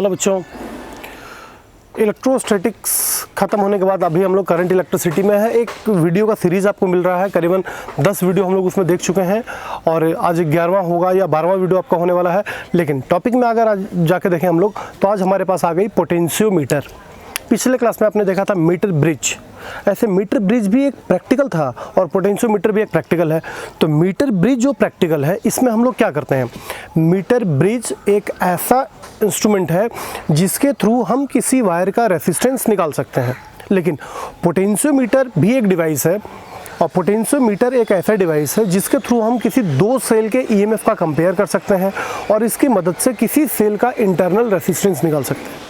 Hello बच्चों, electrostatics ख़त्म होने के बाद अभी हम लोग करंट इलेक्ट्रिसिटी में है। एक वीडियो का सीरीज़ आपको मिल रहा है, करीबन 10 वीडियो हम लोग उसमें देख चुके हैं और आज 11वां होगा या 12वां वीडियो आपका होने वाला है। लेकिन टॉपिक में अगर आज जाके देखें हम लोग तो आज हमारे पास आ गई पोटेंशियोमीटर। पिछले क्लास में आपने देखा था मीटर ब्रिज, ऐसे मीटर ब्रिज भी एक प्रैक्टिकल था और पोटेंशियोमीटर भी एक प्रैक्टिकल है। तो मीटर ब्रिज जो प्रैक्टिकल है इसमें हम लोग क्या करते हैं, मीटर ब्रिज एक ऐसा इंस्ट्रूमेंट है जिसके थ्रू हम किसी वायर का रेसिस्टेंस निकाल सकते हैं। लेकिन पोटेंशियोमीटर भी एक डिवाइस है और पोटेंशियोमीटर एक ऐसा डिवाइस है जिसके थ्रू हम किसी दो सेल के ईएमएफ का कंपेयर कर सकते हैं और इसकी मदद से किसी सेल का इंटरनल रेसिस्टेंस निकाल सकते हैं।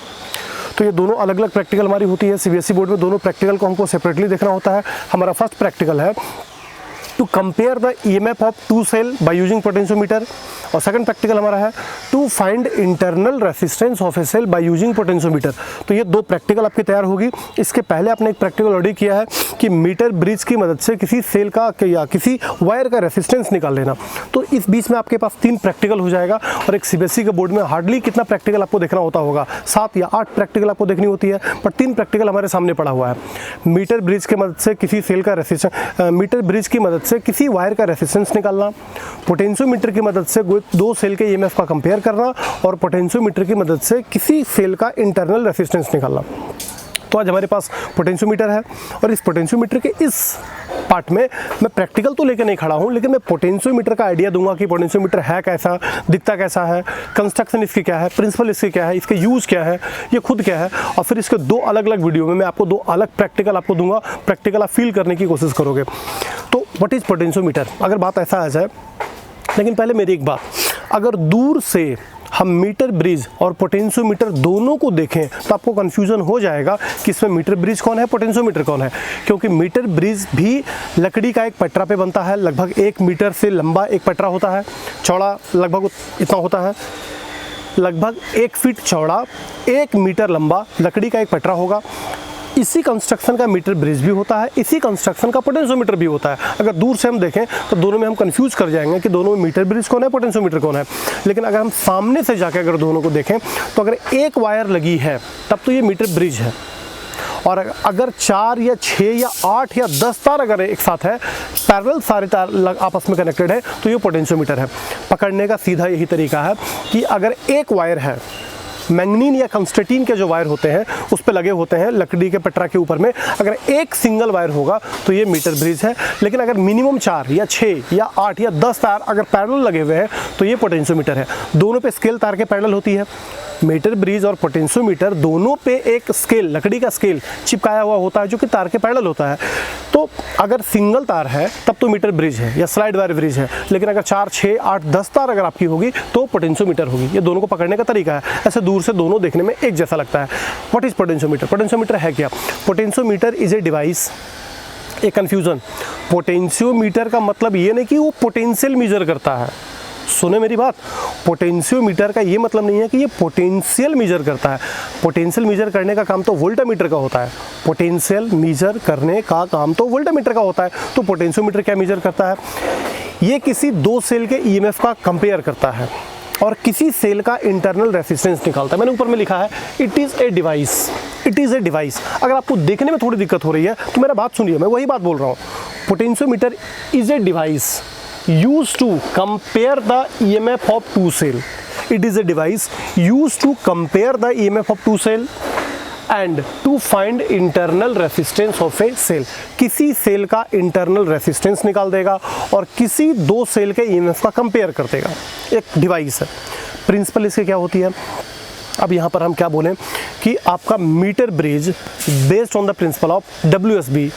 तो ये दोनों अलग अलग प्रैक्टिकल हमारी होती है। सीबीएसई बोर्ड में दोनों प्रैक्टिकल को हमको सेपरेटली देखना होता है। हमारा फर्स्ट प्रैक्टिकल है to compare the EMF of two cell by using potentiometer और सेकंड प्रैक्टिकल हमारा है to find internal resistance of a cell by using potentiometer. तो ये दो प्रैक्टिकल आपकी तैयार होगी। इसके पहले आपने एक प्रैक्टिकल ऑलरेडी किया है कि मीटर ब्रिज की मदद से किसी सेल का या किसी वायर का रेसिस्टेंस निकाल लेना। तो इस बीच में आपके पास 3 प्रैक्टिकल हो जाएगा और एक सीबीएसई के बोर्ड में हार्डली कितना प्रैक्टिकल आपको देखना होता होगा, 7 या 8 प्रैक्टिकल आपको देखनी होती है, पर 3 प्रैक्टिकल हमारे सामने पड़ा हुआ है। मीटर ब्रिज की मदद से किसी सेल का रेसिस्टेंस, मीटर ब्रिज की मदद से किसी वायर का रेसिस्टेंस निकालना, पोटेंशियोमीटर की मदद से दो सेल के ईएमएफ का कंपेयर करना और पोटेंशियोमीटर की मदद से किसी सेल का इंटरनल रेसिस्टेंस निकालना। तो आज हमारे पास पोटेंशियोमीटर है और इस पोटेंशियोमीटर के इस पार्ट में मैं प्रैक्टिकल तो लेकर नहीं खड़ा हूँ, लेकिन मैं पोटेंशियोमीटर का आइडिया दूंगा कि पोटेंशियोमीटर है कैसा, दिखता कैसा है, कंस्ट्रक्शन इसकी क्या है, प्रिंसिपल इसकी क्या है, इसके यूज़ क्या है, ये खुद क्या है। और फिर इसके 2 अलग अलग वीडियो में मैं आपको 2 अलग प्रैक्टिकल आपको दूंगा। प्रैक्टिकल आप फील करने की कोशिश करोगे। तो व्हाट इज़ पोटेंशियोमीटर, अगर बात ऐसा आ जाए। लेकिन पहले मेरी एक बात, अगर दूर से हम मीटर ब्रिज और पोटेंशियोमीटर दोनों को देखें तो आपको कन्फ्यूज़न हो जाएगा कि इसमें मीटर ब्रिज कौन है, पोटेंशियोमीटर कौन है। क्योंकि मीटर ब्रिज भी लकड़ी का एक पटरा पे बनता है, लगभग 1 मीटर से लंबा एक पटरा होता है, चौड़ा लगभग इतना होता है, लगभग 1 फीट चौड़ा 1 मीटर लंबा लकड़ी का एक पटरा होगा। इसी कंस्ट्रक्शन का मीटर ब्रिज भी होता है, इसी कंस्ट्रक्शन का पोटेंशियोमीटर भी होता है। अगर दूर से हम देखें तो दोनों में हम कंफ्यूज कर जाएंगे कि दोनों में मीटर ब्रिज कौन है, पोटेंशियोमीटर कौन है। लेकिन अगर हम सामने से जाकर अगर दोनों को देखें तो अगर एक वायर लगी है तब तो ये मीटर ब्रिज है, और अगर 4 या 6 या 8 या 10 तार अगर एक साथ है, पैरेलल सारे तार आपस में कनेक्टेड है, तो ये पोटेंशियोमीटर है। पकड़ने का सीधा यही तरीका है कि अगर एक वायर है, मैंगनीन या कंस्टेटीन के जो वायर होते हैं उस पे लगे होते हैं लकड़ी के पटरा के ऊपर में, अगर एक सिंगल वायर होगा तो ये मीटर ब्रिज है। लेकिन अगर मिनिमम 4 या 6 या 8 या 10 तार अगर पैरेलल लगे हुए हैं तो ये पोटेंशियोमीटर है। दोनों पे स्केल तार के पैरेलल होती है। मीटर ब्रिज और पोटेंशियोमीटर दोनों पे एक स्केल, लकड़ी का स्केल चिपकाया हुआ होता है जो कि तार के पैरेलल होता है। तो अगर सिंगल तार है तब तो मीटर ब्रिज है या स्लाइड वायर ब्रिज है, लेकिन अगर 4, 6, 8, 10 तार अगर आपकी होगी तो पोटेंशियोमीटर होगी। ये दोनों को पकड़ने का तरीका है, ऐसे दूर से दोनों देखने में एक जैसा लगता है। व्हाट इज पोटेंशियोमीटर, पोटेंशियोमीटर है क्या? पोटेंशियोमीटर इज ए डिवाइस, एक कन्फ्यूजन, पोटेंशियोमीटर का मतलब ये नहीं कि वो पोटेंशियल मेजर करता है। सुने मेरी बात, पोटेंशियोमीटर का ये मतलब नहीं है कि ये पोटेंशियल मेजर करता है। पोटेंशियल मेजर करने का काम तो वोल्टामीटर का होता है। पोटेंशियल मेजर करने का काम तो वोल्टामीटर का होता है। तो पोटेंशियोमीटर क्या मेजर करता है? ये किसी दो सेल के ईएमएफ का कंपेयर करता है और किसी सेल का इंटरनल रेसिस्टेंस निकालता है। मैंने ऊपर में लिखा है it is a device, it is a device. अगर आपको देखने में थोड़ी दिक्कत हो रही है तो मेरा बात सुनिए, मैं वही बात बोल रहा हूँ। Potentiometer is a device used to compare the EMF of two cell. It is a device used to compare the EMF of two cell and to find internal resistance of a cell. किसी cell का internal resistance निकाल देगा और किसी दो cell के EMF का compare कर देगा। एक डिवाइस है। प्रिंसिपल इसकी क्या होती है? अब यहाँ पर हम क्या बोलें कि आपका meter bridge based on the principle of WSB,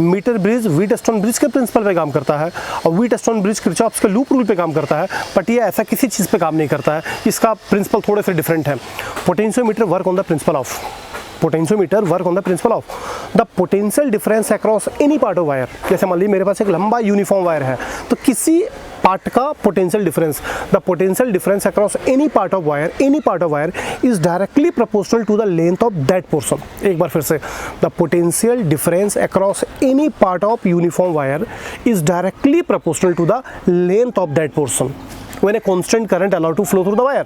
meter bridge Wheatstone bridge के प्रिंसिपल पे काम करता है और व्हीटस्टोन ब्रिज किरचॉफ्स के लूप रूल पे काम करता है, बट ये ऐसा किसी चीज़ पे काम नहीं करता है। इसका प्रिंसिपल थोड़े से डिफरेंट है। Potentiometer work on the principle of, potentiometer work on the principle of the potential difference across any part of wire. जैसे मान लीजिए मेरे पास एक लंबा यूनिफॉर्म वायर है, तो किसी पार्ट का potential difference, the potential difference across any part of wire is directly proportional to the length of that portion. एक बार फिर से, the potential difference across any part of uniform wire is directly proportional to the length of that portion when a constant current allowed to flow through the wire.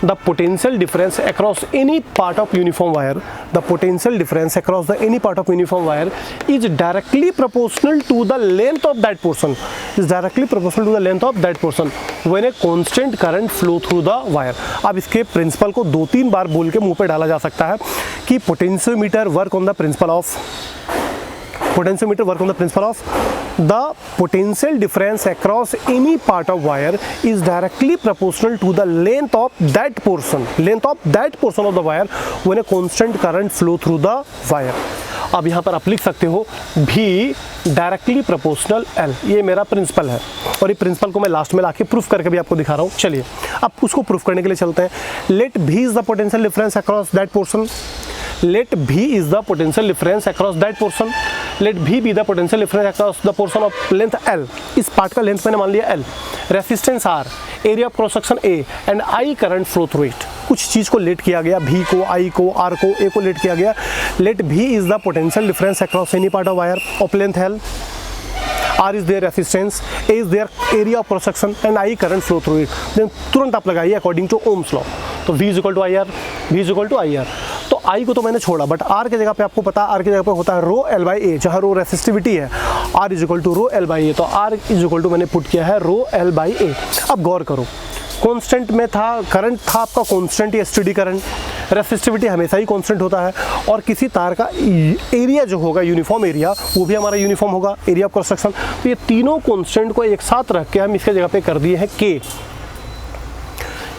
The potential difference across any part of uniform wire, the potential difference across the any part of uniform wire is directly proportional to the length of that portion, is directly proportional to the length of that portion when a constant current flow through the wire. अब इसके principal को 2-3 बार बोल के मुंह पे डाला जा सकता है कि potentiometer work on the principle of, potentiometer work on the principle of the potential difference across any part of wire is directly proportional to the length of that portion of the wire when a constant current flow through the wire। अब यहाँ पर आप लिख सकते हो V directly proportional L, ये मेरा principal है और ये प्रिंसिपल को मैं लास्ट में लाके प्रूफ करके भी आपको दिखा रहा हूँ। चलिए अब उसको प्रूफ करने के लिए चलते हैं। Let V is the potential difference across that portion, let V is the potential difference across that portion, let V be the potential difference across the portion of length L, इस part का length मैंने मान लिया L, resistance R, area of cross section A and I current flow through it. कुछ चीज़ को late किया गया, V को, I को, R को, A को लेट किया गया। let V is the potential difference across any part of wire of length L, R is their resistance, A is their area of cross section and I current flow through it। then तुरंत आप लगाइए according to Ohm's law, तो V is equal to IR, V is equal to IR। तो I को तो मैंने छोड़ा, but R के जगह पे आपको पता है R की जगह पे होता है रो L बाई ए, जहाँ रो रेसिस्टिविटी है, R is equal to rho L by A, तो R इज इक्वल टू मैंने पुट किया है रो L बाई ए। अब गौर करो, कांस्टेंट में था, करंट था आपका कांस्टेंट या स्टेडी करंट, रेसिस्टिविटी हमेशा ही कांस्टेंट होता है, और किसी तार का एरिया जो होगा यूनिफॉर्म एरिया वो भी हमारा यूनिफॉर्म होगा, एरिया ऑफ क्रॉस सेक्शन। तो ये तीनों कांस्टेंट को एक साथ रख के हम इसके जगह पे कर दिए हैं K।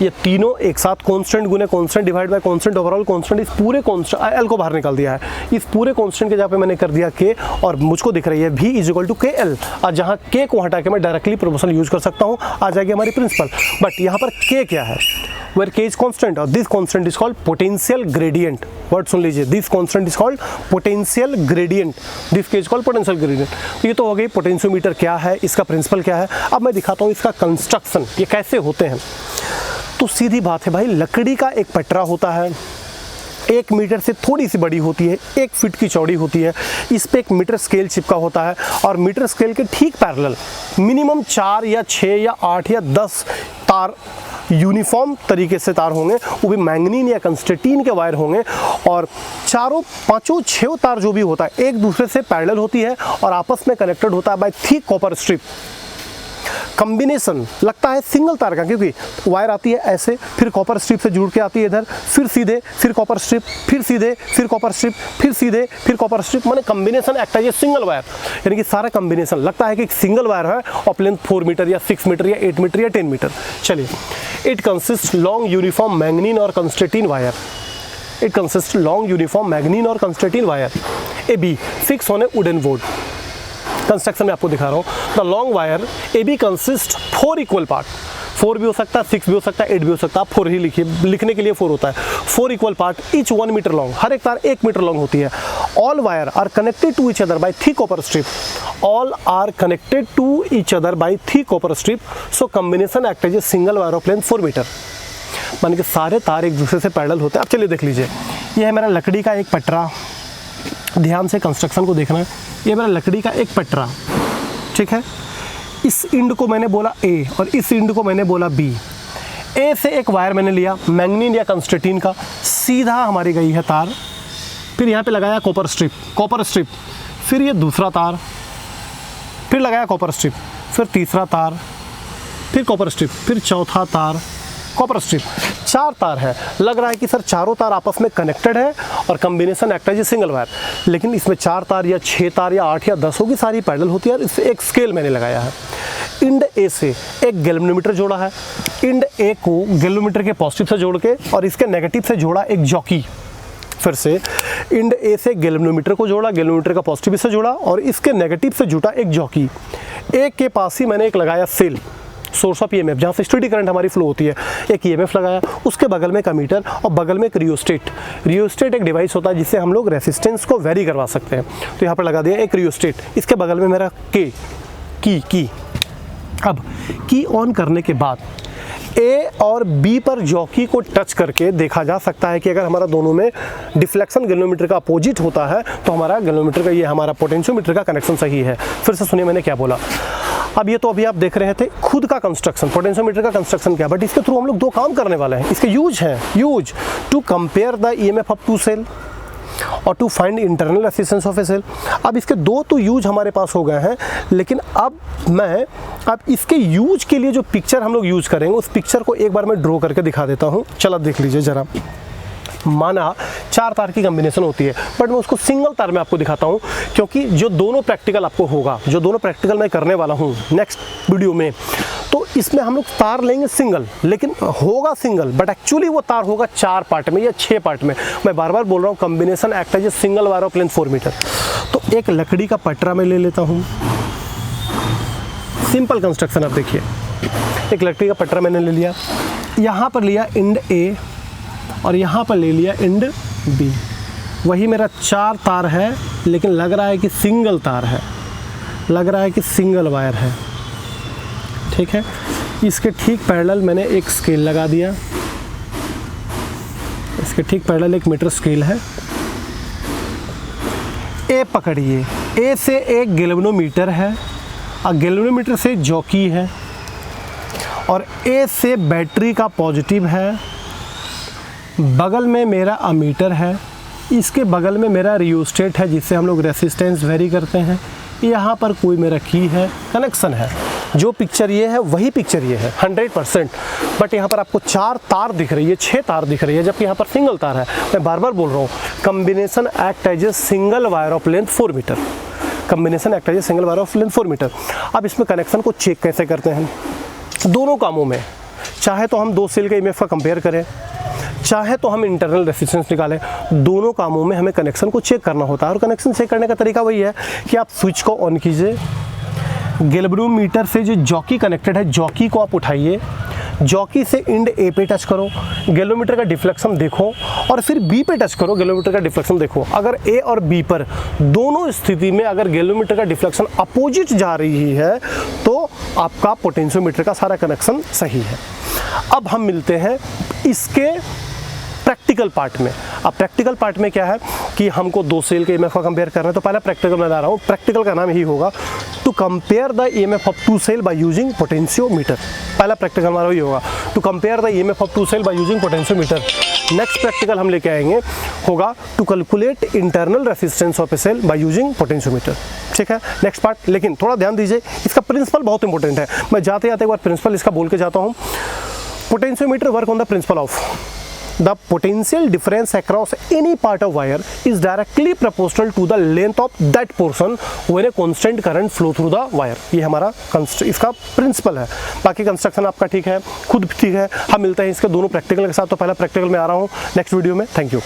ये तीनों एक साथ कांस्टेंट गुने constant divide by constant overall constant, इस पूरे कांस्टेंट L को बाहर निकाल दिया है, इस पूरे कांस्टेंट के जगह पे मैंने कर दिया K और मुझको दिख रही है V is equal to KL, और जहाँ K को हटा के मैं डायरेक्टली प्रोपोर्शनल यूज कर सकता हूँ, आ जाएगी हमारी प्रिंसिपल। बट यहाँ पर K क्या है, where K is constant और this constant is called potential gradient। Word सुन लीजिए, this constant is called potential gradient, this K is called potential gradient। तो ये तो हो गई पोटेंशियोमीटर क्या है, इसका प्रिंसिपल क्या है। अब मैं दिखाता हूँ इसका कंस्ट्रक्शन, ये कैसे होते हैं। तो सीधी बात है भाई, लकड़ी का एक पटरा होता है, 1 मीटर से थोड़ी सी बड़ी होती है, 1 फीट की चौड़ी होती है, इस पे एक मीटर स्केल चिपका होता है, और मीटर स्केल के ठीक पैरेलल मिनिमम 4 या 6 या 8 या 10 तार यूनिफॉर्म तरीके से तार होंगे, वो भी मैंगनीन या कंस्टेटीन के वायर होंगे, और 4, 5, 6 तार जो भी होता है एक दूसरे से पैरेलल होती है और आपस में कनेक्टेड होता है by thick copper strip. Combination लगता है सिंगल तार का, क्योंकि वायर आती है ऐसे, फिर कॉपर स्ट्रिप से जुड़ के आती है इधर, फिर सीधे, फिर कॉपर स्ट्रिप, फिर सीधे, फिर कॉपर स्ट्रिप, फिर सीधे, फिर कॉपर स्ट्रिप, माने कॉम्बिनेशन एक्ट है सिंगल वायर, यानी कि सारा कॉम्बिनेशन लगता है कि एक सिंगल वायर है ऑफ लेंथ 4 मीटर या 6 मीटर या 8 मीटर या 10 मीटर। चलिए, it consist long uniform manganin और constantan wire, it consist long uniform manganin और constantan wire, A B fix on a wooden board. Construction में आपको दिखा रहा हूँ। The long wire A B consist 4 equal part, 4 भी हो सकता है, 6 भी हो सकता है, 8 भी हो सकता है, आप 4 ही लिखिए, लिखने के लिए 4 होता है। 4 equal part, each 1 meter long, हर एक तार 1 मीटर लॉन्ग होती है। All wire are connected to each other by thick copper strip, all are connected to each other by thick copper strip, so combination act as a single wire of length 4 meter. मान के सारे तार एक दूसरे से parallel होते हैं। अब चलिए देख लीजिए, ये है मेरा लकड़ी का एक पटरा, ध्यान से कंस्ट्रक्शन को देखना है। ये मेरा लकड़ी का एक पटरा, ठीक है, इस इंड को मैंने बोला A और इस इंड को मैंने बोला B। A से एक वायर मैंने लिया मैंगनीन या कंस्टेटीन का, सीधा हमारी गई है तार, फिर यहाँ पे लगाया कॉपर स्ट्रिप, कॉपर स्ट्रिप, फिर ये दूसरा तार, फिर लगाया कॉपर स्ट्रिप, फिर तीसरा तार, फिर कॉपर स्ट्रिप, फिर चौथा तार, कॉपर स्ट्रिप। 4 तार है, लग रहा है कि सर चारों तार आपस में कनेक्टेड है और कॉम्बिनेशन एक्ट है सिंगल वायर, लेकिन इसमें 4 तार या 6 तार या 8 या 10 होगी, सारी पैरेलल होती है। और इससे एक स्केल मैंने लगाया है, इंड ए से एक गैल्वेनोमीटर जोड़ा है, इंड ए को गैल्वेनोमीटर के पॉजिटिव से जोड़ के और इसके नेगेटिव से जोड़ा एक जॉकी। फिर से इंड ए से गैल्वेनोमीटर को जोड़ा, गैल्वेनोमीटर का पॉजिटिव से जोड़ा और इसके नेगेटिव से जुटा एक जॉकी। एक के पास ही मैंने एक लगाया सेल, सोर्स ऑफ ईएमएफ, जहाँ से स्टेडी करंट हमारी फ्लो होती है, एक ईएमएफ लगाया, उसके बगल में एक मीटर और बगल में एक रियोस्टेट। रियोस्टेट एक डिवाइस होता है जिससे हम लोग रेसिस्टेंस को वेरी करवा सकते हैं, तो यहाँ पर लगा दिया एक रियोस्टेट। इसके बगल में मेरा की। अब की ऑन करने के बाद ए और बी पर जॉकी को टच करके देखा जा सकता है कि अगर हमारा दोनों में डिफ्लेक्शन गैल्वेनोमीटर का अपोजिट होता है तो हमारा गैल्वेनोमीटर का, ये हमारा पोटेंशियोमीटर का कनेक्शन सही है। फिर से सुनिए मैंने क्या बोला, अब ये तो अभी आप देख रहे थे खुद का कंस्ट्रक्शन, पोटेंशियोमीटर का कंस्ट्रक्शन क्या, बट इसके थ्रू हम लोग दो काम करने वाले हैं। इसके use to compare the EMF of two cell और to find internal resistance of a cell. अब इसके दो तो यूज हमारे पास हो गए हैं, लेकिन अब इसके यूज के लिए जो पिक्चर हम लोग यूज करेंगे उस पिक्चर को एक बार मैं ड्रॉ करके दिखा देता हूँ। चलो देख लीजिए जरा। माना 4 तार की कॉम्बिनेशन होती है, बट मैं उसको सिंगल तार में आपको दिखाता हूँ, क्योंकि जो दोनों प्रैक्टिकल आपको होगा, जो दोनों प्रैक्टिकल मैं करने वाला हूँ नेक्स्ट वीडियो में, तो इसमें हम लोग तार लेंगे सिंगल, लेकिन होगा सिंगल, बट एक्चुअली वो तार होगा 4 पार्ट में या 6 पार्ट में। मैं बार बार बोल रहा हूँ, combination act as a single wire of length 4 meter. तो एक लकड़ी का पटरा मैं ले लेता हूँ, सिंपल कंस्ट्रक्शन। आप देखिए, एक लकड़ी का पटरा मैंने ले लिया, यहाँ पर लिया एंड ए और यहाँ पर ले लिया एंड बी। वही मेरा 4 तार है, लेकिन लग रहा है कि सिंगल तार है, लग रहा है कि सिंगल वायर है। ठीक है, इसके ठीक पैरेलल मैंने एक स्केल लगा दिया, इसके ठीक पैरेलल 1 मीटर स्केल है। ए पकड़िए, ए से एक गैल्वेनोमीटर है और गैल्वेनोमीटर से जॉकी है, और ए से बैटरी का पॉजिटिव है। बगल में मेरा अमीटर है, इसके बगल में मेरा रियोस्टेट है जिससे हम लोग रेसिस्टेंस वेरी करते हैं। यहाँ पर कोई मेरा की है, कनेक्शन है। जो पिक्चर ये है वही पिक्चर ये है 100%, बट यहाँ पर आपको 4 तार दिख रही है, 6 तार दिख रही है, जबकि यहाँ पर सिंगल तार है। मैं बार बार बोल रहा हूँ, combination act as a single wire of length 4 meter. Combination act as a single wire of length 4 meter. अब इसमें कनेक्शन को चेक कैसे करते हैं? दोनों कामों में, चाहे तो हम 2 सेल के ईएमएफ का कंपेयर करें, चाहे तो हम इंटरनल रेजिस्टेंस निकालें, दोनों कामों में हमें कनेक्शन को चेक करना होता है। और कनेक्शन चेक करने का तरीका वही है कि आप स्विच को ऑन कीजिए, गैल्वेनोमीटर से जो जॉकी कनेक्टेड है, जॉकी को आप उठाइए, जॉकी से इंड ए पे टच करो, गैल्वेनोमीटर का डिफ्लेक्शन देखो, और फिर बी पे टच करो, गैल्वेनोमीटर का डिफ्लेक्शन देखो। अगर ए और बी पर दोनों स्थिति में अगर गैल्वेनोमीटर का डिफ्लेक्शन अपोजिट जा रही है तो आपका पोटेंशियोमीटर का सारा कनेक्शन सही है। अब हम मिलते हैं इसके प्रैक्टिकल पार्ट में। अब प्रैक्टिकल पार्ट में क्या है कि हमको 2 सेल के ईएमएफ का कंपेयर करना है। तो पहला प्रैक्टिकल मैं ला रहा हूँ, प्रैक्टिकल का नाम यही होगा, to compare the EMF of 2 cell by using potentiometer. पहला प्रैक्टिकल हमारा ये होगा, to compare the EMF of 2 cell by using potentiometer. Next practical हम लेके आएंगे होगा, to calculate internal resistance of a cell by using potentiometer. ठीक है, नेक्स्ट पार्ट। लेकिन थोड़ा ध्यान दीजिए, इसका प्रिंसिपल बहुत इंपॉर्टेंट है। मैं जाते जाते एक बार प्रिंसिपल इसका बोल के जाता हूँ। Potentiometer work on the principle of the potential difference across any part of wire is directly proportional to the length of that portion when a constant current flow through the wire। ये हमारा इसका principal है। बाकी construction आपका ठीक है, खुद ठीक है। हम मिलते हैं इसके दोनों प्रैक्टिकल के साथ। तो पहला प्रैक्टिकल में आ रहा हूँ नेक्स्ट वीडियो में। Thank you.